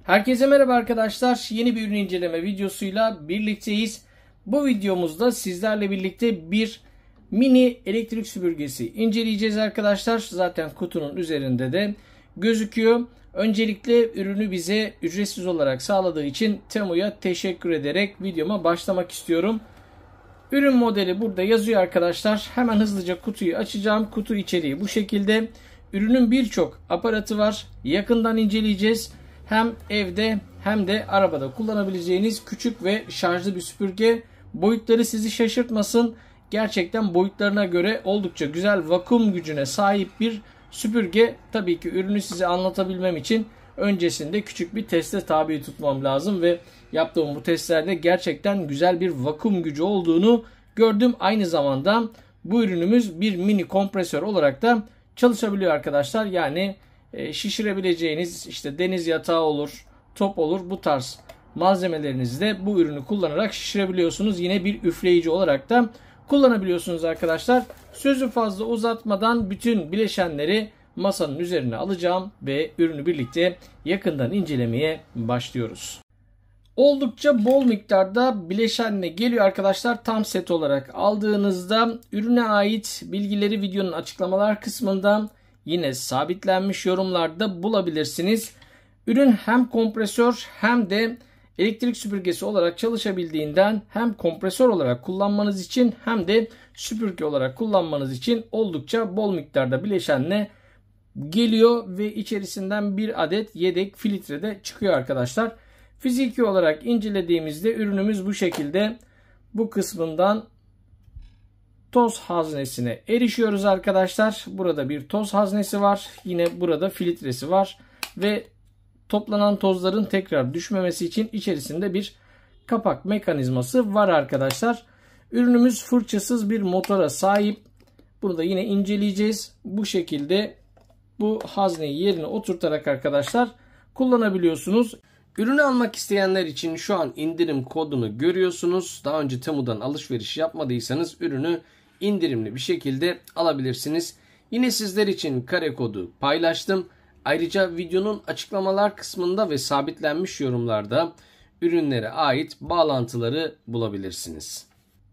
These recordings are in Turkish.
Herkese merhaba arkadaşlar. Yeni bir ürün inceleme videosuyla birlikteyiz. Bu videomuzda sizlerle birlikte bir mini elektrik süpürgesi inceleyeceğiz arkadaşlar. Zaten kutunun üzerinde de gözüküyor. Öncelikle ürünü bize ücretsiz olarak sağladığı için Temu'ya teşekkür ederek videoma başlamak istiyorum. Ürün modeli burada yazıyor arkadaşlar. Hemen hızlıca kutuyu açacağım. Kutu içeriği bu şekilde. Ürünün birçok aparatı var. Yakından inceleyeceğiz. Hem evde hem de arabada kullanabileceğiniz küçük ve şarjlı bir süpürge. Boyutları sizi şaşırtmasın. Gerçekten boyutlarına göre oldukça güzel vakum gücüne sahip bir süpürge. Tabii ki ürünü size anlatabilmem için öncesinde küçük bir teste tabi tutmam lazım ve yaptığım bu testlerde gerçekten güzel bir vakum gücü olduğunu gördüm. Aynı zamanda bu ürünümüz bir mini kompresör olarak da çalışabiliyor arkadaşlar. Yani şişirebileceğiniz işte deniz yatağı olur, top olur, bu tarz malzemelerinizi de bu ürünü kullanarak şişirebiliyorsunuz. Yine bir üfleyici olarak da kullanabiliyorsunuz arkadaşlar. Sözü fazla uzatmadan bütün bileşenleri masanın üzerine alacağım ve ürünü birlikte yakından incelemeye başlıyoruz. Oldukça bol miktarda bileşenle geliyor arkadaşlar. Tam set olarak aldığınızda ürüne ait bilgileri videonun açıklamalar kısmında yine sabitlenmiş yorumlarda bulabilirsiniz. Ürün hem kompresör hem de elektrik süpürgesi olarak çalışabildiğinden hem kompresör olarak kullanmanız için hem de süpürge olarak kullanmanız için oldukça bol miktarda bileşenle geliyor ve içerisinden bir adet yedek filtre de çıkıyor arkadaşlar. Fiziki olarak incelediğimizde ürünümüz bu şekilde. Bu kısmından toz haznesine erişiyoruz arkadaşlar. Burada bir toz haznesi var. Yine burada filtresi var. Ve toplanan tozların tekrar düşmemesi için içerisinde bir kapak mekanizması var arkadaşlar. Ürünümüz fırçasız bir motora sahip. Bunu da yine inceleyeceğiz. Bu şekilde bu hazneyi yerine oturtarak arkadaşlar kullanabiliyorsunuz. Ürünü almak isteyenler için şu an indirim kodunu görüyorsunuz. Daha önce Temu'dan alışveriş yapmadıysanız ürünü indirimli bir şekilde alabilirsiniz. Yine sizler için kare kodu paylaştım. Ayrıca videonun açıklamalar kısmında ve sabitlenmiş yorumlarda ürünlere ait bağlantıları bulabilirsiniz.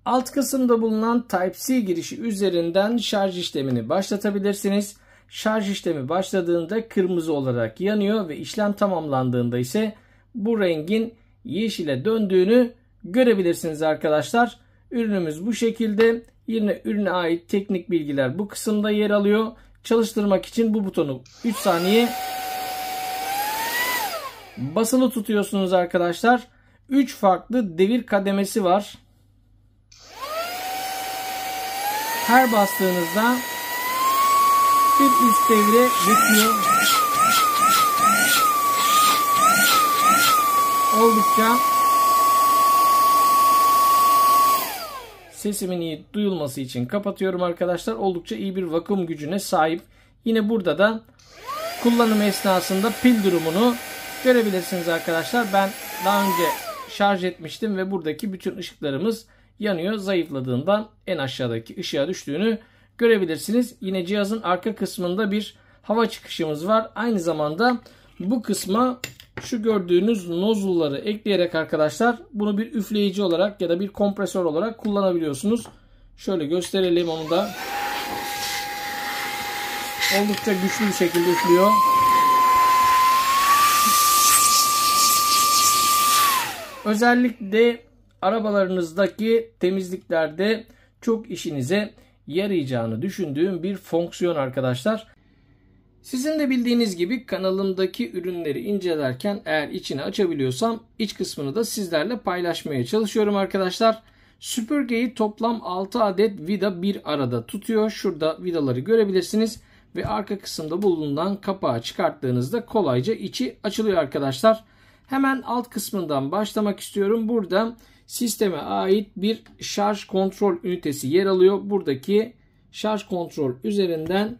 Alt kısımda bulunan Type-C girişi üzerinden şarj işlemini başlatabilirsiniz. Şarj işlemi başladığında kırmızı olarak yanıyor ve işlem tamamlandığında ise bu rengin yeşile döndüğünü görebilirsiniz arkadaşlar. Ürünümüz bu şekilde. Yine ürüne ait teknik bilgiler bu kısımda yer alıyor. Çalıştırmak için bu butonu 3 saniye basılı tutuyorsunuz arkadaşlar. 3 farklı devir kademesi var. Her bastığınızda bir üst devre geçiyor. Oldukça sesimin iyi duyulması için kapatıyorum arkadaşlar. Oldukça iyi bir vakum gücüne sahip. Yine burada da kullanım esnasında pil durumunu görebilirsiniz arkadaşlar. Ben daha önce şarj etmiştim ve buradaki bütün ışıklarımız yanıyor. Zayıfladığında en aşağıdaki ışığa düştüğünü görebilirsiniz. Yine cihazın arka kısmında bir hava çıkışımız var. Aynı zamanda bu kısma şu gördüğünüz nozulları ekleyerek arkadaşlar bunu bir üfleyici olarak ya da bir kompresör olarak kullanabiliyorsunuz. Şöyle gösterelim onu da. Oldukça güçlü bir şekilde üflüyor. Özellikle arabalarınızdaki temizliklerde çok işinize yarayacağını düşündüğüm bir fonksiyon arkadaşlar. Sizin de bildiğiniz gibi kanalımdaki ürünleri incelerken eğer içini açabiliyorsam iç kısmını da sizlerle paylaşmaya çalışıyorum arkadaşlar. Süpürgeyi toplam 6 adet vida bir arada tutuyor. Şurada vidaları görebilirsiniz. Ve arka kısımda bulunan kapağı çıkarttığınızda kolayca içi açılıyor arkadaşlar. Hemen alt kısmından başlamak istiyorum. Burada sisteme ait bir şarj kontrol ünitesi yer alıyor. Buradaki şarj kontrol üzerinden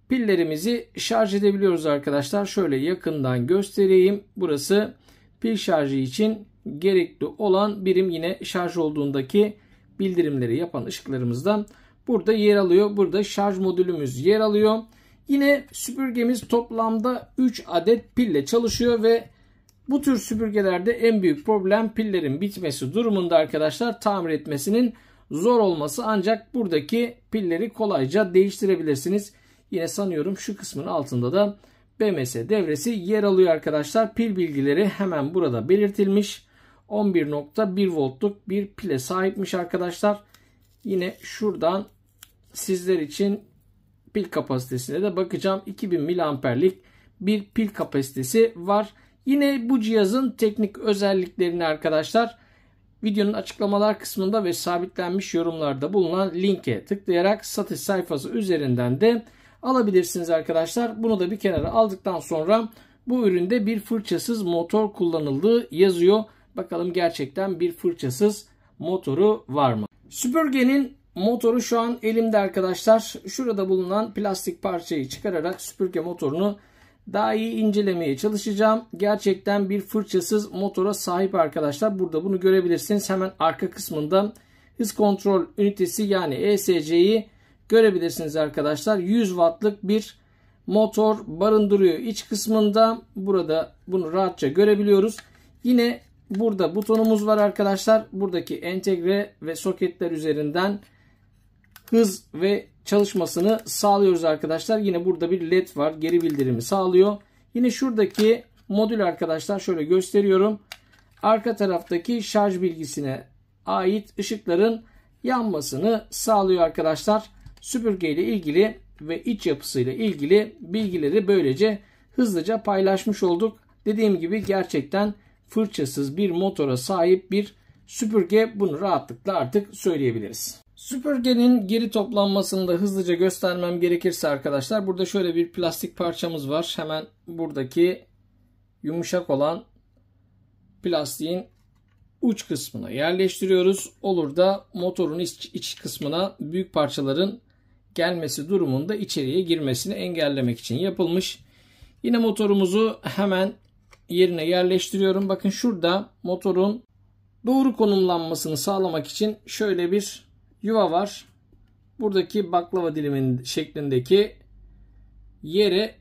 pillerimizi şarj edebiliyoruz arkadaşlar. Şöyle yakından göstereyim. Burası pil şarjı için gerekli olan birim. Yine şarj olduğundaki bildirimleri yapan ışıklarımızdan burada yer alıyor. Burada şarj modülümüz yer alıyor. Yine süpürgemiz toplamda 3 adet pille çalışıyor ve Bu tür süpürgelerde en büyük problem pillerin bitmesi durumunda arkadaşlar tamir etmesinin zor olması, ancak buradaki pilleri kolayca değiştirebilirsiniz. Yine sanıyorum şu kısmın altında da BMS devresi yer alıyor arkadaşlar. Pil bilgileri hemen burada belirtilmiş. 11.1 voltluk bir pile sahipmiş arkadaşlar. Yine şuradan sizler için pil kapasitesine de bakacağım. 2000 miliamperlik bir pil kapasitesi var. Yine bu cihazın teknik özelliklerini arkadaşlar videonun açıklamalar kısmında ve sabitlenmiş yorumlarda bulunan linke tıklayarak satış sayfası üzerinden de alabilirsiniz arkadaşlar. Bunu da bir kenara aldıktan sonra bu üründe bir fırçasız motor kullanıldığı yazıyor. Bakalım gerçekten bir fırçasız motoru var mı? Süpürgenin motoru şu an elimde arkadaşlar. Şurada bulunan plastik parçayı çıkararak süpürge motorunu daha iyi incelemeye çalışacağım. Gerçekten bir fırçasız motora sahip arkadaşlar. Burada bunu görebilirsiniz. Hemen arka kısmında hız kontrol ünitesi yani ESC'yi görebilirsiniz arkadaşlar. 100 wattlık bir motor barındırıyor iç kısmında. Burada bunu rahatça görebiliyoruz. Yine burada butonumuz var arkadaşlar. Buradaki entegre ve soketler üzerinden hız ve çalışmasını sağlıyoruz arkadaşlar. Yine burada bir led var. Geri bildirimi sağlıyor. Yine şuradaki modül arkadaşlar şöyle gösteriyorum. Arka taraftaki şarj bilgisine ait ışıkların yanmasını sağlıyor arkadaşlar. Süpürge ile ilgili ve iç yapısıyla ilgili bilgileri böylece hızlıca paylaşmış olduk. Dediğim gibi gerçekten fırçasız bir motora sahip bir süpürge, bunu rahatlıkla artık söyleyebiliriz. Süpürgenin geri toplanmasını da hızlıca göstermem gerekirse arkadaşlar, burada şöyle bir plastik parçamız var. Hemen buradaki yumuşak olan plastiğin uç kısmına yerleştiriyoruz. Olur da motorun iç kısmına büyük parçaların gelmesi durumunda içeriye girmesini engellemek için yapılmış. Yine motorumuzu hemen yerine yerleştiriyorum. Bakın şurada motorun doğru konumlanmasını sağlamak için şöyle bir yuva var. Buradaki baklava dilimin şeklindeki yere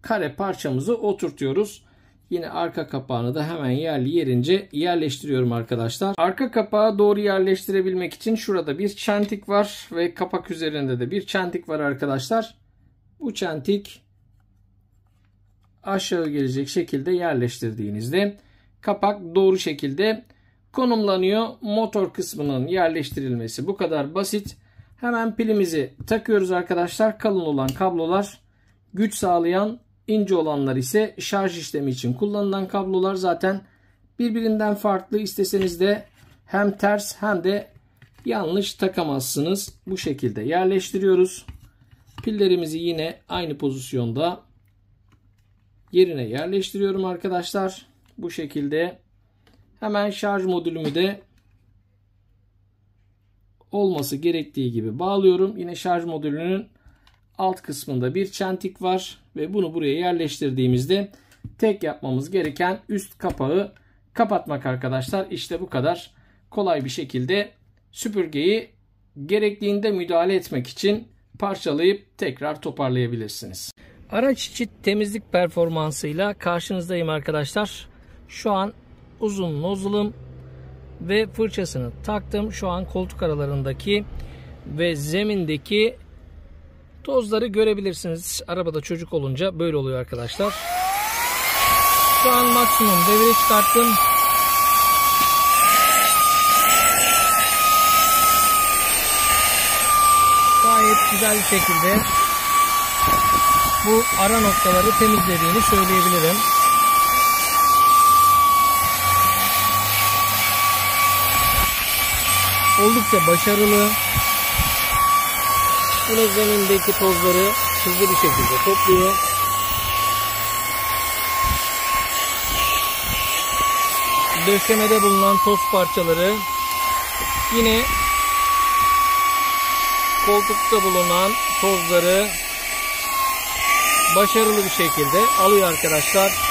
kare parçamızı oturtuyoruz. Yine arka kapağını da hemen yerli yerince yerleştiriyorum arkadaşlar. Arka kapağı doğru yerleştirebilmek için şurada bir çentik var ve kapak üzerinde de bir çentik var arkadaşlar. Bu çentik aşağı gelecek şekilde yerleştirdiğinizde kapak doğru şekilde konumlanıyor. Motor kısmının yerleştirilmesi bu kadar basit. Hemen pilimizi takıyoruz arkadaşlar. Kalın olan kablolar güç sağlayan, ince olanlar ise şarj işlemi için kullanılan kablolar. Zaten birbirinden farklı, isteseniz de hem ters hem de yanlış takamazsınız. Bu şekilde yerleştiriyoruz. Pillerimizi yine aynı pozisyonda yerine yerleştiriyorum arkadaşlar. Bu şekilde hemen şarj modülümü de olması gerektiği gibi bağlıyorum. Yine şarj modülünün alt kısmında bir çentik var ve bunu buraya yerleştirdiğimizde tek yapmamız gereken üst kapağı kapatmak arkadaşlar. İşte bu kadar kolay bir şekilde süpürgeyi gerektiğinde müdahale etmek için parçalayıp tekrar toparlayabilirsiniz. Araç içi temizlik performansıyla karşınızdayım arkadaşlar. Şu an uzun nozzle'ım ve fırçasını taktım. Şu an koltuk aralarındaki ve zemindeki tozları görebilirsiniz. Arabada çocuk olunca böyle oluyor arkadaşlar. Şu an maksimum devre çıkarttım. Gayet güzel bir şekilde bu ara noktaları temizlediğini söyleyebilirim. Oldukça başarılı. Yine zemindeki tozları hızlı bir şekilde topluyor. Döşemede bulunan toz parçaları yine koltukta bulunan tozları başarılı bir şekilde alıyor arkadaşlar.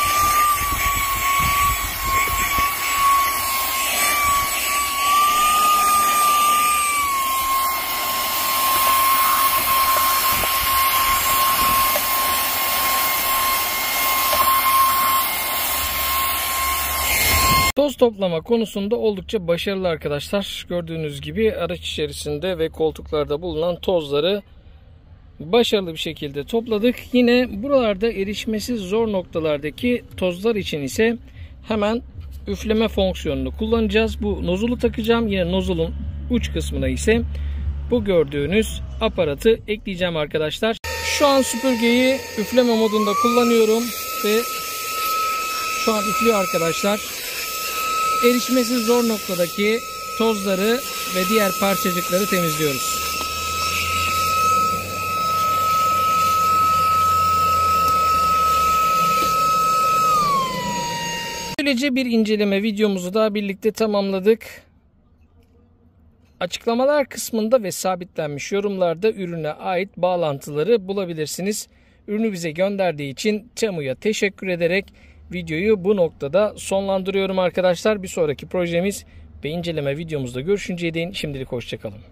Toz toplama konusunda oldukça başarılı arkadaşlar. Gördüğünüz gibi araç içerisinde ve koltuklarda bulunan tozları başarılı bir şekilde topladık. Yine buralarda erişmesi zor noktalardaki tozlar için ise hemen üfleme fonksiyonunu kullanacağız. Bu nozulu takacağım. Yine nozulun uç kısmına ise bu gördüğünüz aparatı ekleyeceğim arkadaşlar. Şu an süpürgeyi üfleme modunda kullanıyorum ve şu an üflüyor arkadaşlar. Erişmesi zor noktadaki tozları ve diğer parçacıkları temizliyoruz. Böylece bir inceleme videomuzu da birlikte tamamladık. Açıklamalar kısmında ve sabitlenmiş yorumlarda ürüne ait bağlantıları bulabilirsiniz. Ürünü bize gönderdiği için Temu'ya teşekkür ederek videoyu bu noktada sonlandırıyorum arkadaşlar. Bir sonraki projemiz ve inceleme videomuzda görüşünceye değin şimdilik hoşçakalın.